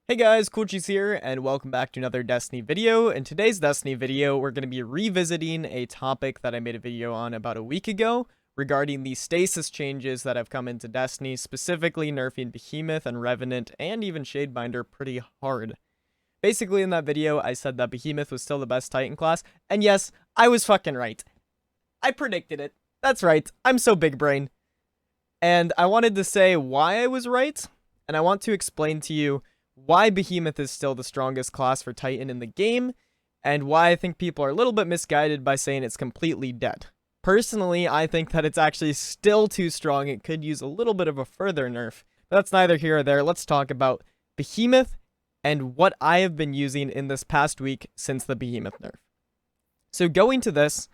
Hey guys, CoolCheese here, and welcome back to another Destiny video. In today's Destiny video, we're going to be revisiting a topic that I made a video on about a week ago regarding the stasis changes that have come into Destiny, specifically nerfing Behemoth and Revenant and even Shadebinder pretty hard. Basically, in that video, I said that Behemoth was still the best Titan class, and yes, I was fucking right. I predicted it. That's right, I'm so big brain. And I wanted to say why I was right, and I want to explain to you why Behemoth is still the strongest class for Titan in the game, and why I think people are a little bit misguided by saying it's completely dead. Personally, I think that it's actually still too strong. It could use a little bit of a further nerf, but that's neither here or there. Let's talk about Behemoth and what I have been using in this past week since the Behemoth nerf. So going to this,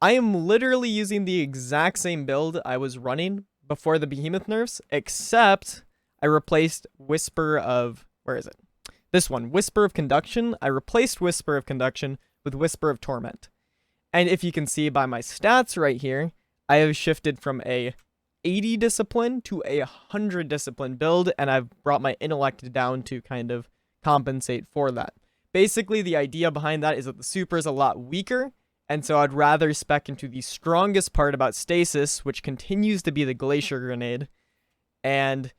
I am literally using the exact same build I was running before the Behemoth nerfs, except I replaced Whisper of... where is it? This one, Whisper of Conduction. I replaced Whisper of Conduction with Whisper of Torment. And if you can see by my stats right here, I have shifted from a 80 discipline to a 100 discipline build, and I've brought my intellect down to kind of compensate for that. Basically, the idea behind that is that the super is a lot weaker, and so I'd rather spec into the strongest part about stasis, which continues to be the Glacier Grenade, and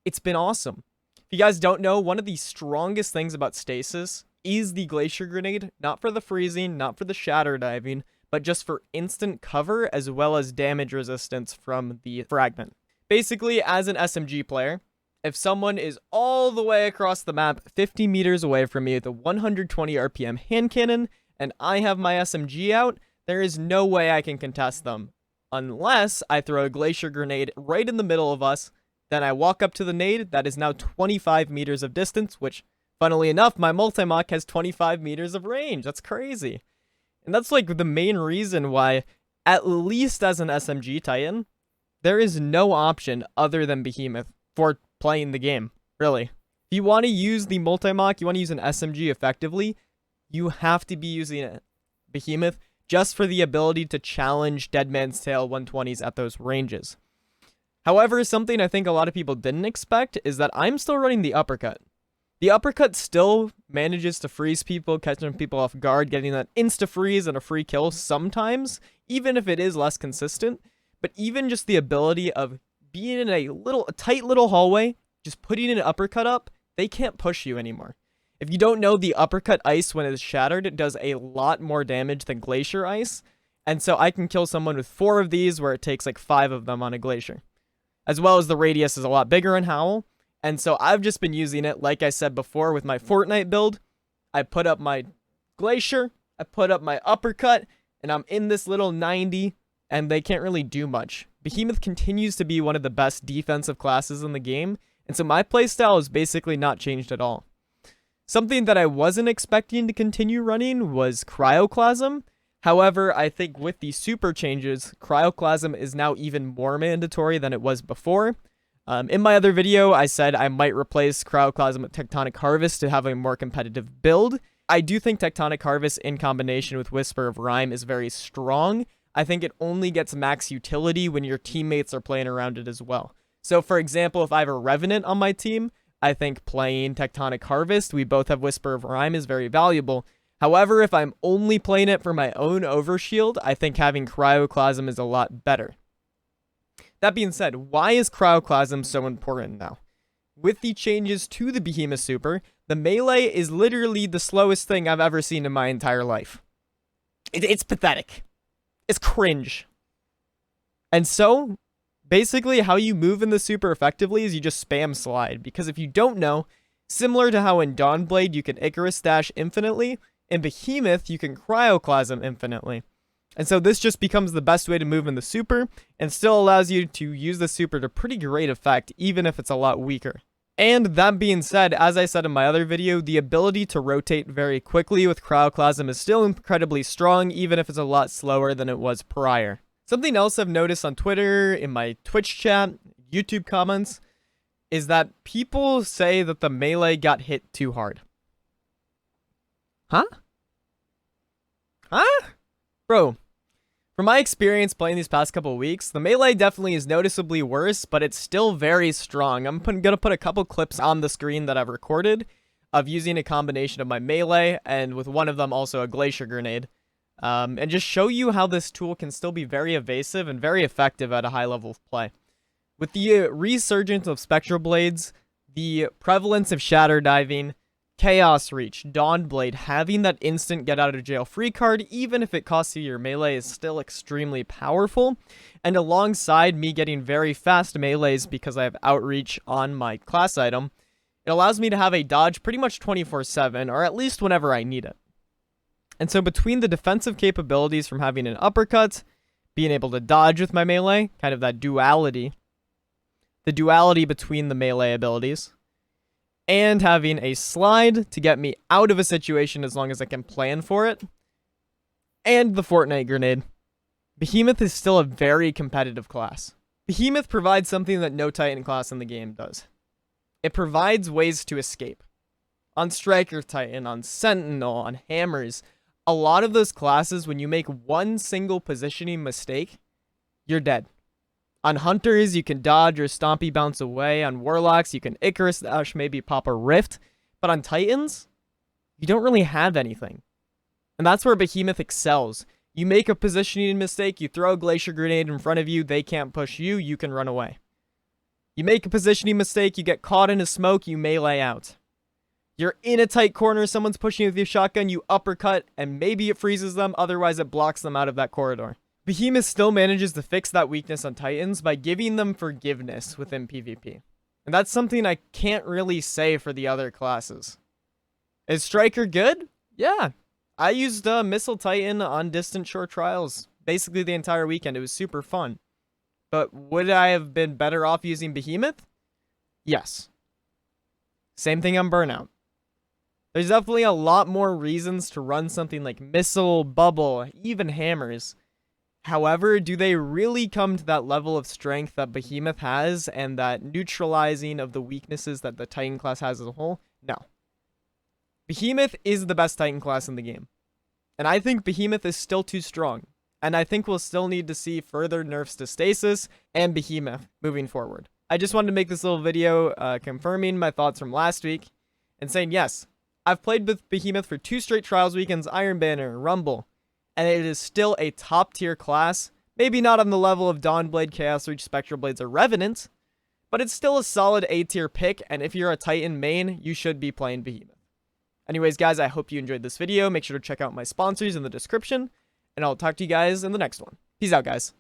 it's been awesome. If you guys don't know, one of the strongest things about stasis is the Glacier Grenade, not for the freezing, not for the shatter diving, but just for instant cover as well as damage resistance from the fragment. Basically, as an SMG player, if someone is all the way across the map 50 meters away from me with a 120 RPM hand cannon, and I have my SMG out, there is no way I can contest them. Unless I throw a Glacier Grenade right in the middle of us. Then I walk up to the nade, that is now 25 meters of distance, which, funnily enough, my multi-mock has 25 meters of range. That's crazy. And that's like the main reason why, at least as an SMG Titan, there is no option other than Behemoth for playing the game, really. If you want to use the multi-mock, you want to use an SMG effectively, you have to be using Behemoth just for the ability to challenge Dead Man's Tale 120s at those ranges. However, something I think a lot of people didn't expect is that I'm still running the Uppercut. The Uppercut still manages to freeze people, catching people off guard, getting that insta-freeze and a free kill sometimes, even if it is less consistent. But even just the ability of being in a tight little hallway, just putting an Uppercut up, they can't push you anymore. If you don't know, the Uppercut ice, when it is shattered, it does a lot more damage than Glacier ice. And so I can kill someone with 4 of these, where it takes like 5 of them on a Glacier. As well as the radius is a lot bigger in Howl. And so I've just been using it, like I said before, with my Fortnite build. I put up my Glacier, I put up my Uppercut, and I'm in this little 90, and they can't really do much. Behemoth continues to be one of the best defensive classes in the game, and so my playstyle has basically not changed at all. Something that I wasn't expecting to continue running was Cryoclasm. However, I think with the super changes, Cryoclasm is now even more mandatory than it was before. In my other video, I said I might replace Cryoclasm with Tectonic Harvest to have a more competitive build. I do think Tectonic Harvest in combination with Whisper of Rime is very strong. I think it only gets max utility when your teammates are playing around it as well. So for example, if I have a Revenant on my team, I think playing Tectonic Harvest, we both have Whisper of Rime, is very valuable. However, if I'm only playing it for my own overshield, I think having Cryoclasm is a lot better. That being said, why is Cryoclasm so important now? With the changes to the Behemoth Super, the melee is literally the slowest thing I've ever seen in my entire life. It's pathetic. It's cringe. And so, basically how you move in the super effectively is you just spam slide. Because if you don't know, similar to how in Dawnblade you can Icarus dash infinitely, in Behemoth, you can Cryoclasm infinitely. And so this just becomes the best way to move in the super, and still allows you to use the super to pretty great effect, even if it's a lot weaker. And that being said, as I said in my other video, the ability to rotate very quickly with Cryoclasm is still incredibly strong, even if it's a lot slower than it was prior. Something else I've noticed on Twitter, in my Twitch chat, YouTube comments, is that people say that the melee got hit too hard. Huh? Bro, From my experience playing these past couple weeks, the melee definitely is noticeably worse, but it's still very strong. I'm gonna put a couple clips on the screen that I've recorded of using a combination of my melee and with one of them also a glacier grenade. And just show you how this tool can still be very evasive and very effective at a high level of play. With the resurgence of spectral blades, the prevalence of shatter diving, Chaos Reach, Dawnblade, having that instant get out of jail free card, even if it costs you your melee, is still extremely powerful. And alongside me getting very fast melees because I have outreach on my class item, it allows me to have a dodge pretty much 24/7, or at least whenever I need it. And so between the defensive capabilities from having an uppercut, being able to dodge with my melee, kind of that duality, the duality between the melee abilities, and having a slide to get me out of a situation as long as I can plan for it, and the Fortnite grenade, Behemoth is still a very competitive class. Behemoth provides something that no Titan class in the game does. It provides ways to escape. On Striker Titan, on Sentinel, on Hammers, a lot of those classes, when you make one single positioning mistake, you're dead. On Hunters, you can dodge or stompy bounce away. On Warlocks, you can Icarus dash, maybe pop a Rift. But on Titans, you don't really have anything. And that's where Behemoth excels. You make a positioning mistake, you throw a Glacier Grenade in front of you, they can't push you, you can run away. You make a positioning mistake, you get caught in a smoke, you melee out. You're in a tight corner, someone's pushing you with your shotgun, you uppercut, and maybe it freezes them, otherwise it blocks them out of that corridor. Behemoth still manages to fix that weakness on Titans by giving them forgiveness within PvP. And that's something I can't really say for the other classes. Is Striker good? Yeah. I used Missile Titan on Distant Shore Trials basically the entire weekend. It was super fun. But would I have been better off using Behemoth? Yes. Same thing on Burnout. There's definitely a lot more reasons to run something like Missile, Bubble, even Hammers. However, do they really come to that level of strength that Behemoth has and that neutralizing of the weaknesses that the Titan class has as a whole? No. Behemoth is the best Titan class in the game. And I think Behemoth is still too strong. And I think we'll still need to see further nerfs to Stasis and Behemoth moving forward. I just wanted to make this little video confirming my thoughts from last week and saying, yes, I've played with Behemoth for 2 straight Trials weekends, Iron Banner, Rumble, and it is still a top tier class. Maybe not on the level of Dawnblade, Chaos Reach, Spectral Blades, or Revenant, but it's still a solid A tier pick, and if you're a Titan main, you should be playing Behemoth. Anyways, guys, I hope you enjoyed this video. Make sure to check out my sponsors in the description, and I'll talk to you guys in the next one. Peace out, guys.